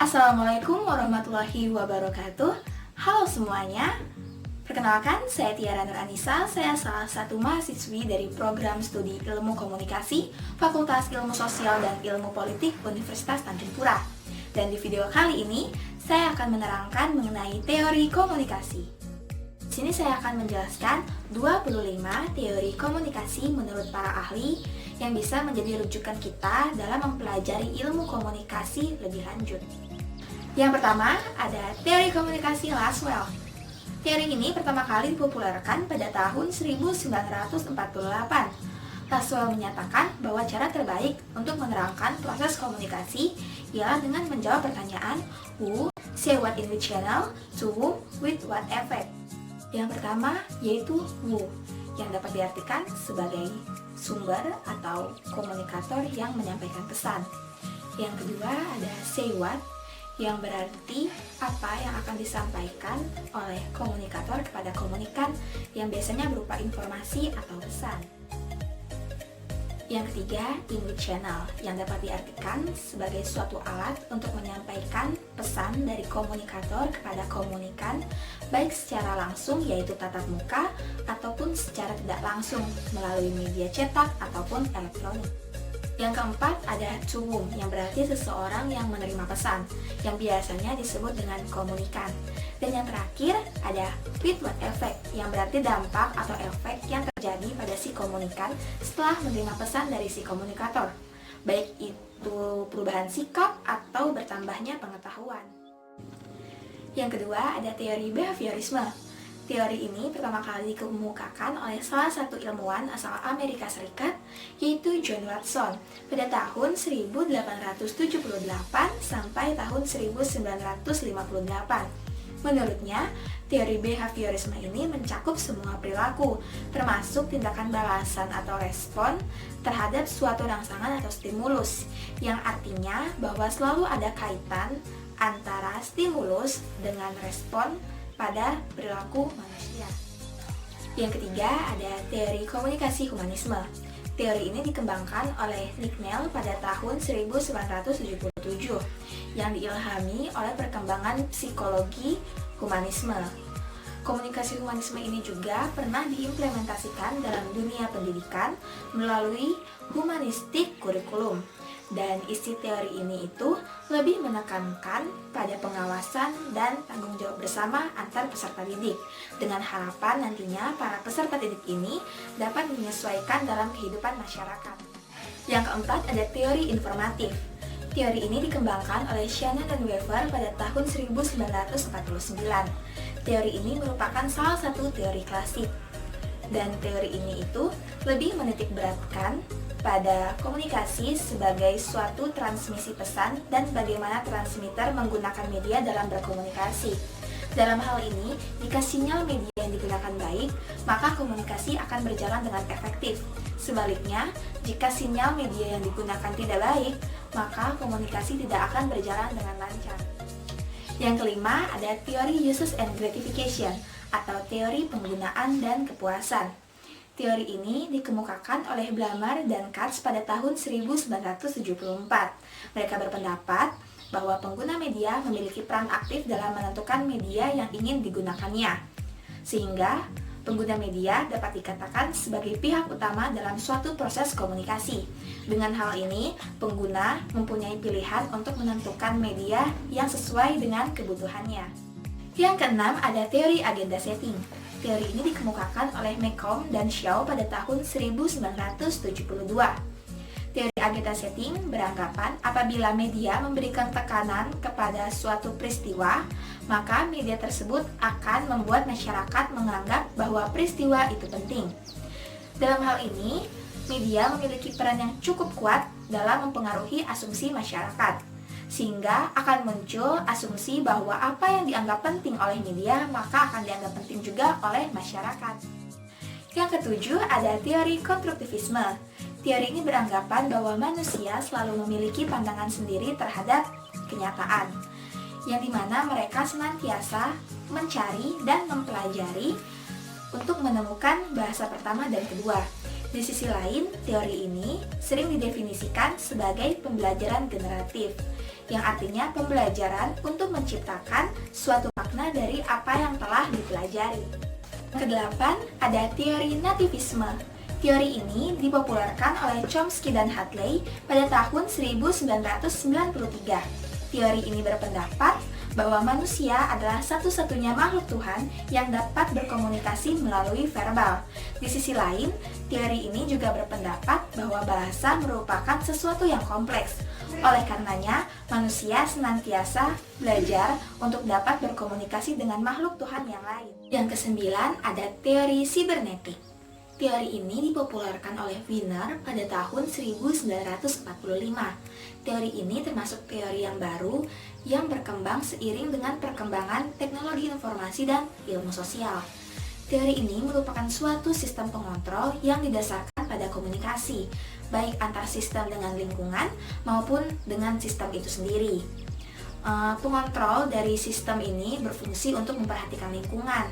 Assalamualaikum warahmatullahi wabarakatuh. Halo semuanya. Perkenalkan, saya Tiara Nur Anissa. Saya salah satu mahasiswi dari program studi Ilmu Komunikasi, Fakultas Ilmu Sosial dan Ilmu Politik Universitas Tanjung Pura. Dan di video kali ini, saya akan menerangkan mengenai teori komunikasi. Di sini saya akan menjelaskan 25 teori komunikasi menurut para ahli yang bisa menjadi rujukan kita dalam mempelajari ilmu komunikasi lebih lanjut. Yang pertama, ada teori komunikasi Lasswell. Teori ini pertama kali dipopulerkan pada tahun 1948. Lasswell menyatakan bahwa cara terbaik untuk menerangkan proses komunikasi ialah dengan menjawab pertanyaan who, say what in which channel, to whom, with what effect. Yang pertama yaitu who, yang dapat diartikan sebagai sumber atau komunikator yang menyampaikan pesan. Yang kedua ada say what, yang berarti apa yang akan disampaikan oleh komunikator kepada komunikan yang biasanya berupa informasi atau pesan. Yang ketiga, in which channel, yang dapat diartikan sebagai suatu alat untuk menyampaikan pesan dari komunikator kepada komunikan, baik secara langsung yaitu tatap muka ataupun secara tidak langsung melalui media cetak ataupun elektronik. Yang keempat ada to whom, yang berarti seseorang yang menerima pesan, yang biasanya disebut dengan komunikan. Dan yang terakhir ada with what effect, yang berarti dampak atau efek yang terjadi pada si komunikan setelah menerima pesan dari si komunikator, baik itu perubahan sikap atau bertambahnya pengetahuan. Yang kedua ada teori behaviorisme. Teori ini pertama kali dikemukakan oleh salah satu ilmuwan asal Amerika Serikat, yaitu John Watson, pada tahun 1878 sampai tahun 1958. Menurutnya, teori behaviorisme ini mencakup semua perilaku, termasuk tindakan balasan atau respon terhadap suatu rangsangan atau stimulus, yang artinya bahwa selalu ada kaitan antara stimulus dengan respon pada perilaku manusia. Yang ketiga ada teori komunikasi humanisme. Teori ini dikembangkan oleh Lignell pada tahun 1977 yang diilhami oleh perkembangan psikologi humanisme. Komunikasi humanisme ini juga pernah diimplementasikan dalam dunia pendidikan melalui humanistik kurikulum. Dan isi teori ini itu lebih menekankan pada pengawasan dan tanggung jawab bersama antar peserta didik, dengan harapan nantinya para peserta didik ini dapat menyesuaikan dalam kehidupan masyarakat. Yang keempat ada teori informatif. Teori ini dikembangkan oleh Shannon dan Weaver pada tahun 1949. Teori ini merupakan salah satu teori klasik. Dan teori ini itu lebih menitikberatkan pada komunikasi sebagai suatu transmisi pesan dan bagaimana transmitter menggunakan media dalam berkomunikasi. Dalam hal ini, jika sinyal media yang digunakan baik, maka komunikasi akan berjalan dengan efektif. Sebaliknya, jika sinyal media yang digunakan tidak baik, maka komunikasi tidak akan berjalan dengan lancar. Yang kelima, ada teori uses and gratification atau teori penggunaan dan kepuasan. Teori ini dikemukakan oleh Blamar dan Katz pada tahun 1974. Mereka berpendapat bahwa pengguna media memiliki peran aktif dalam menentukan media yang ingin digunakannya, sehingga pengguna media dapat dikatakan sebagai pihak utama dalam suatu proses komunikasi. Dengan hal ini, pengguna mempunyai pilihan untuk menentukan media yang sesuai dengan kebutuhannya. Yang keenam ada teori agenda setting. Teori ini dikemukakan oleh McComb dan Shaw pada tahun 1972. Teori agenda setting beranggapan apabila media memberikan tekanan kepada suatu peristiwa, maka media tersebut akan membuat masyarakat menganggap bahwa peristiwa itu penting. Dalam hal ini, media memiliki peran yang cukup kuat dalam mempengaruhi asumsi masyarakat, sehingga akan muncul asumsi bahwa apa yang dianggap penting oleh media maka akan dianggap penting juga oleh masyarakat. Yang ketujuh ada teori konstruktivisme. Teori ini beranggapan bahwa manusia selalu memiliki pandangan sendiri terhadap kenyataan, yang dimana mereka senantiasa mencari dan mempelajari untuk menemukan bahasa pertama dan kedua. Di sisi lain, teori ini sering didefinisikan sebagai pembelajaran generatif, yang artinya pembelajaran untuk menciptakan suatu makna dari apa yang telah dipelajari. Kedelapan, ada teori nativisme. Teori ini dipopulerkan oleh Chomsky dan Hadley pada tahun 1993. Teori ini berpendapat bahwa manusia adalah satu-satunya makhluk Tuhan yang dapat berkomunikasi melalui verbal. Di sisi lain, teori ini juga berpendapat bahwa bahasa merupakan sesuatu yang kompleks. Oleh karenanya, manusia senantiasa belajar untuk dapat berkomunikasi dengan makhluk Tuhan yang lain. Yang kesembilan, ada teori sibernetik. Teori ini dipopulerkan oleh Wiener pada tahun 1945. Teori ini termasuk teori yang baru yang berkembang seiring dengan perkembangan teknologi informasi dan ilmu sosial. Teori ini merupakan suatu sistem pengontrol yang didasarkan pada komunikasi, baik antar sistem dengan lingkungan maupun dengan sistem itu sendiri. Pengontrol dari sistem ini berfungsi untuk memperhatikan lingkungan.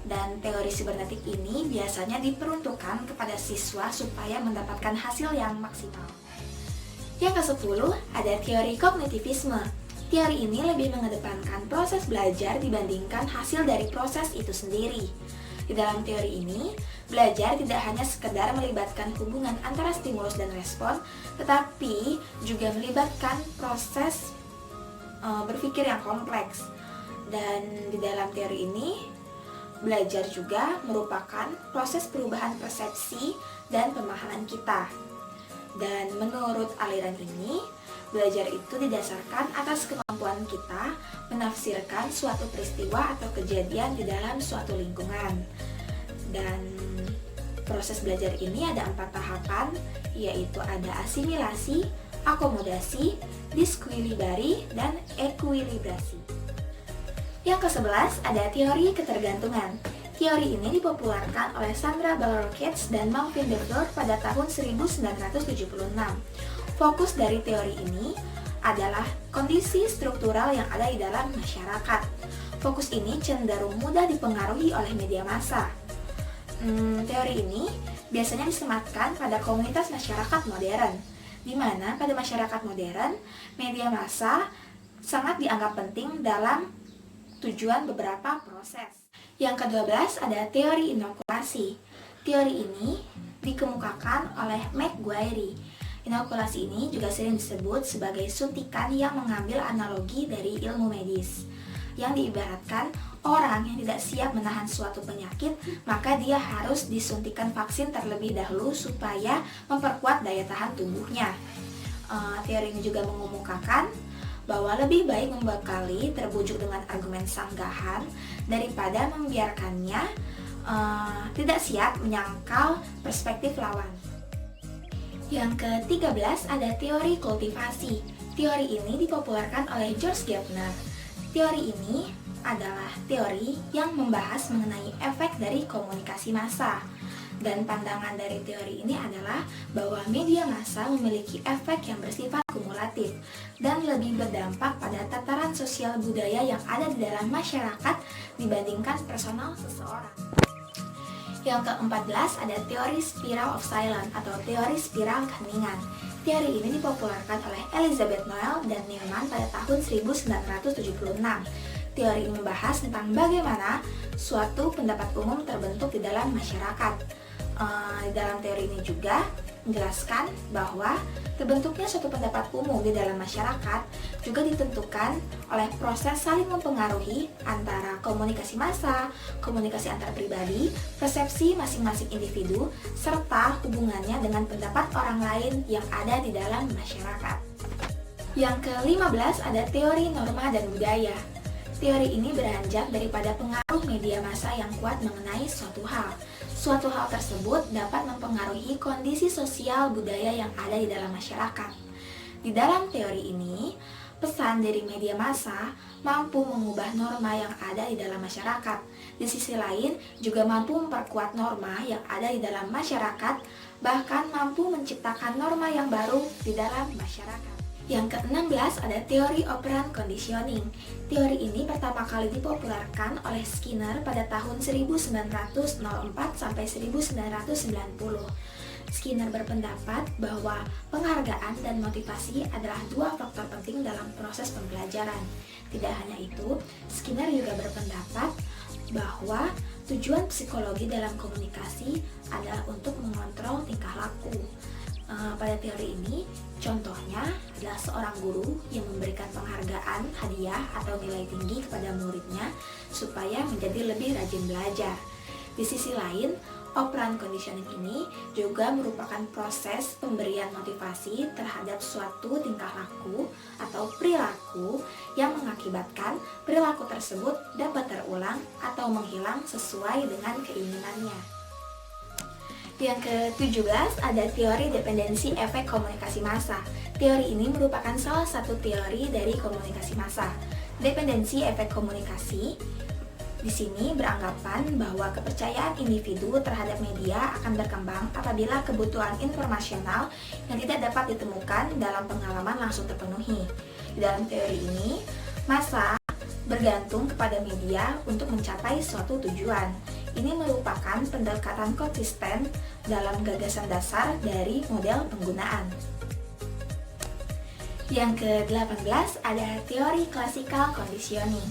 Dan teori sibernetik ini biasanya diperuntukkan kepada siswa supaya mendapatkan hasil yang maksimal. Yang ke-10 ada teori kognitivisme. Teori ini lebih mengedepankan proses belajar dibandingkan hasil dari proses itu sendiri. Di dalam teori ini, belajar tidak hanya sekedar melibatkan hubungan antara stimulus dan respon, tetapi juga melibatkan proses berpikir yang kompleks. Dan di dalam teori ini, belajar juga merupakan proses perubahan persepsi dan pemahaman kita. Dan menurut aliran ini, belajar itu didasarkan atas kemampuan kita menafsirkan suatu peristiwa atau kejadian di dalam suatu lingkungan. Dan proses belajar ini ada 4 tahapan, yaitu ada asimilasi, akomodasi, diskuilibari, dan ekuilibrasi. Yang ke-11 ada teori ketergantungan. Teori ini dipopulerkan oleh Sandra Ballard-Katz dan Melvin Dever pada tahun 1976. Fokus dari teori ini adalah kondisi struktural yang ada di dalam masyarakat. Fokus ini cenderung mudah dipengaruhi oleh media massa. Teori ini biasanya disematkan pada komunitas masyarakat modern, di mana pada masyarakat modern, media massa sangat dianggap penting dalam tujuan beberapa proses. Yang ke-12 ada teori inokulasi. Teori ini dikemukakan oleh McGuire. Inokulasi ini juga sering disebut sebagai suntikan yang mengambil analogi dari ilmu medis, yang diibaratkan orang yang tidak siap menahan suatu penyakit, maka dia harus disuntikan vaksin terlebih dahulu supaya memperkuat daya tahan tubuhnya. Teori ini juga mengemukakan bahwa lebih baik membekali terbujuk dengan argumen sanggahan daripada membiarkannya tidak siap menyangkal perspektif lawan. Yang ke-13 ada teori kultivasi. Teori ini dipopulerkan oleh George Gardner. Teori ini adalah teori yang membahas mengenai efek dari komunikasi massa. Dan pandangan dari teori ini adalah bahwa media massa memiliki efek yang bersifat kumulatif dan lebih berdampak pada tataran sosial budaya yang ada di dalam masyarakat dibandingkan personal seseorang. Yang ke-14 ada teori spiral of silence atau teori spiral keheningan. Teori ini dipopulerkan oleh Elizabeth Noel dan Neumann pada tahun 1976. Teori ini membahas tentang bagaimana suatu pendapat umum terbentuk di dalam masyarakat. Di dalam teori ini juga menjelaskan bahwa terbentuknya suatu pendapat umum di dalam masyarakat juga ditentukan oleh proses saling mempengaruhi antara komunikasi massa, komunikasi antar pribadi, persepsi masing-masing individu, serta hubungannya dengan pendapat orang lain yang ada di dalam masyarakat. Yang ke-15 ada teori norma dan budaya. Teori ini beranjak daripada pengaruh media massa yang kuat mengenai suatu hal. Suatu hal tersebut dapat mempengaruhi kondisi sosial budaya yang ada di dalam masyarakat. Di dalam teori ini, pesan dari media massa mampu mengubah norma yang ada di dalam masyarakat. Di sisi lain, juga mampu memperkuat norma yang ada di dalam masyarakat, bahkan mampu menciptakan norma yang baru di dalam masyarakat. Yang ke-16 ada teori operant conditioning. Teori ini pertama kali dipopulerkan oleh Skinner pada tahun 1904 sampai 1990. Skinner berpendapat bahwa penghargaan dan motivasi adalah dua faktor penting dalam proses pembelajaran. Tidak hanya itu, Skinner juga berpendapat bahwa tujuan psikologi dalam komunikasi adalah untuk mengontrol tingkah laku. Pada teori ini, contohnya adalah seorang guru yang memberikan penghargaan, hadiah, atau nilai tinggi kepada muridnya supaya menjadi lebih rajin belajar. Di sisi lain, operant conditioning ini juga merupakan proses pemberian motivasi terhadap suatu tingkah laku atau perilaku yang mengakibatkan perilaku tersebut dapat terulang atau menghilang sesuai dengan keinginannya. Yang ke-17 ada teori dependensi efek komunikasi massa. Teori ini merupakan salah satu teori dari komunikasi massa. Dependensi efek komunikasi di sini beranggapan bahwa kepercayaan individu terhadap media akan berkembang apabila kebutuhan informasional yang tidak dapat ditemukan dalam pengalaman langsung terpenuhi. Di dalam teori ini, massa bergantung kepada media untuk mencapai suatu tujuan. Ini merupakan pendekatan konsisten dalam gagasan dasar dari model penggunaan. Yang ke-18 ada teori classical conditioning.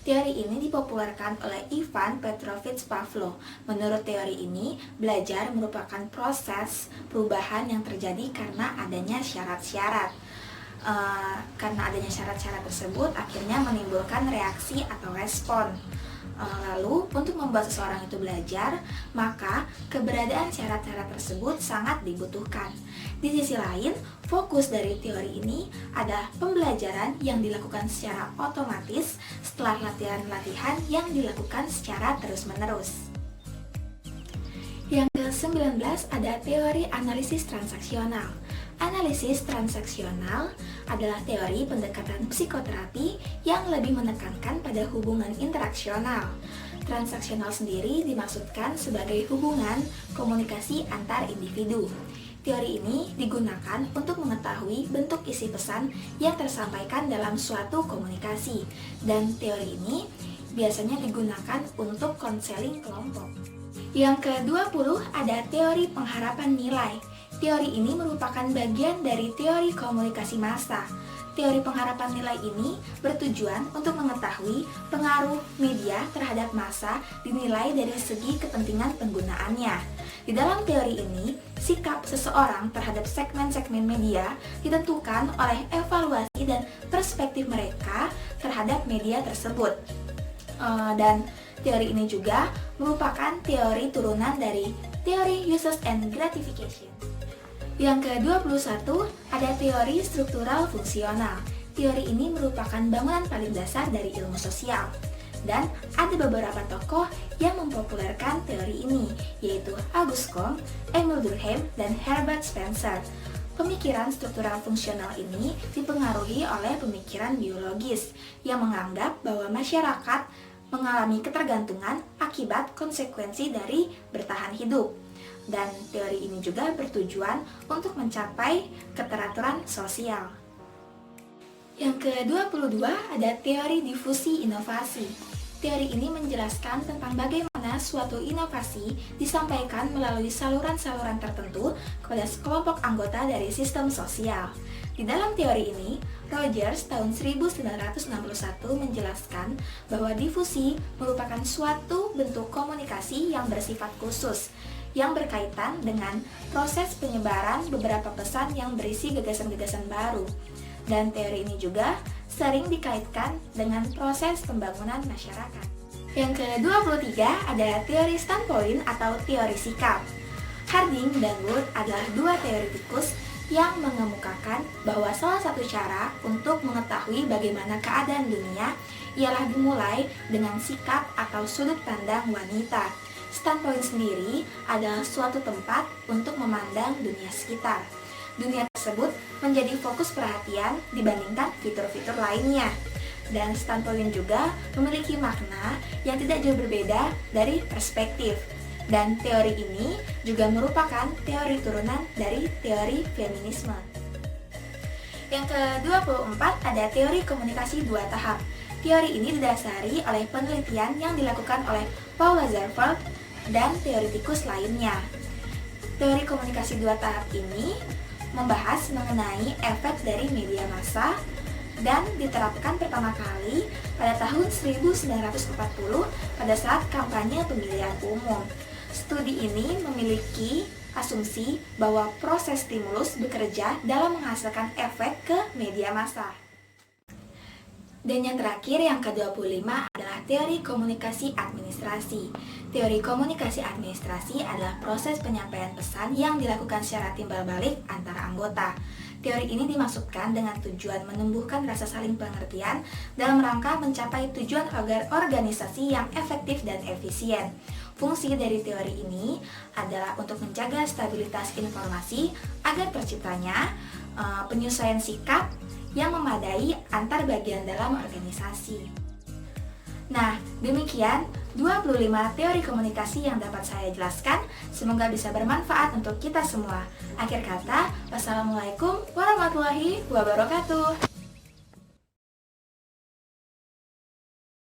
Teori ini dipopulerkan oleh Ivan Petrovich Pavlov. Menurut teori ini, belajar merupakan proses perubahan yang terjadi karena adanya syarat-syarat. Karena adanya syarat-syarat tersebut akhirnya menimbulkan reaksi atau respon. Lalu, untuk membuat seseorang itu belajar, maka keberadaan syarat-syarat tersebut sangat dibutuhkan. Di sisi lain, fokus dari teori ini adalah pembelajaran yang dilakukan secara otomatis setelah latihan-latihan yang dilakukan secara terus-menerus. Yang ke-19 ada teori analisis transaksional. Analisis transaksional adalah teori pendekatan psikoterapi yang lebih menekankan pada hubungan interaksional. Transaksional sendiri dimaksudkan sebagai hubungan komunikasi antar individu. Teori ini digunakan untuk mengetahui bentuk isi pesan yang tersampaikan dalam suatu komunikasi, dan teori ini biasanya digunakan untuk konseling kelompok. Yang ke-20 ada teori pengharapan nilai. Teori ini merupakan bagian dari teori komunikasi massa. Teori pengharapan nilai ini bertujuan untuk mengetahui pengaruh media terhadap massa dinilai dari segi kepentingan penggunaannya. Di dalam teori ini, sikap seseorang terhadap segmen-segmen media ditentukan oleh evaluasi dan perspektif mereka terhadap media tersebut. Dan teori ini juga merupakan teori turunan dari teori uses and gratification. Yang ke-21 ada teori struktural fungsional. Teori ini merupakan bangunan paling dasar dari ilmu sosial. Dan ada beberapa tokoh yang mempopulerkan teori ini, yaitu Auguste Comte, Emile Durkheim, dan Herbert Spencer. Pemikiran struktural fungsional ini dipengaruhi oleh pemikiran biologis yang menganggap bahwa masyarakat mengalami ketergantungan akibat konsekuensi dari bertahan hidup. Dan teori ini juga bertujuan untuk mencapai keteraturan sosial. Yang ke-22 ada teori difusi inovasi. Teori ini menjelaskan tentang bagaimana suatu inovasi disampaikan melalui saluran-saluran tertentu kepada sekelompok anggota dari sistem sosial. Di dalam teori ini, Rogers tahun 1961 menjelaskan bahwa difusi merupakan suatu bentuk komunikasi yang bersifat khusus, yang berkaitan dengan proses penyebaran beberapa pesan yang berisi gagasan-gagasan baru. Dan teori ini juga sering dikaitkan dengan proses pembangunan masyarakat. Yang ke-23 ada teori standpoint atau teori sikap. Harding dan Wood adalah dua teoretikus yang mengemukakan bahwa salah satu cara untuk mengetahui bagaimana keadaan dunia ialah dimulai dengan sikap atau sudut pandang wanita. Standpoint sendiri adalah suatu tempat untuk memandang dunia sekitar. Dunia tersebut menjadi fokus perhatian dibandingkan fitur-fitur lainnya. Dan standpoint juga memiliki makna yang tidak jauh berbeda dari perspektif. Dan teori ini juga merupakan teori turunan dari teori feminisme. Yang ke-24 ada teori komunikasi dua tahap. Teori ini didasari oleh penelitian yang dilakukan oleh Paul Lazarsfeld dan teoretikus lainnya. Teori komunikasi dua tahap ini membahas mengenai efek dari media massa dan diterapkan pertama kali pada tahun 1940 pada saat kampanye pemilihan umum. Studi ini memiliki asumsi bahwa proses stimulus bekerja dalam menghasilkan efek ke media massa. Dan yang terakhir, yang ke-25 adalah teori komunikasi administrasi. Teori komunikasi administrasi adalah proses penyampaian pesan yang dilakukan secara timbal balik antara anggota. Teori ini dimaksudkan dengan tujuan menumbuhkan rasa saling pengertian dalam rangka mencapai tujuan agar organisasi yang efektif dan efisien. Fungsi dari teori ini adalah untuk menjaga stabilitas informasi agar terciptanya penyesuaian sikap yang memadai antar bagian dalam organisasi. Nah, demikian 25 teori komunikasi yang dapat saya jelaskan. Semoga bisa bermanfaat untuk kita semua. Akhir kata, wassalamualaikum warahmatullahi wabarakatuh.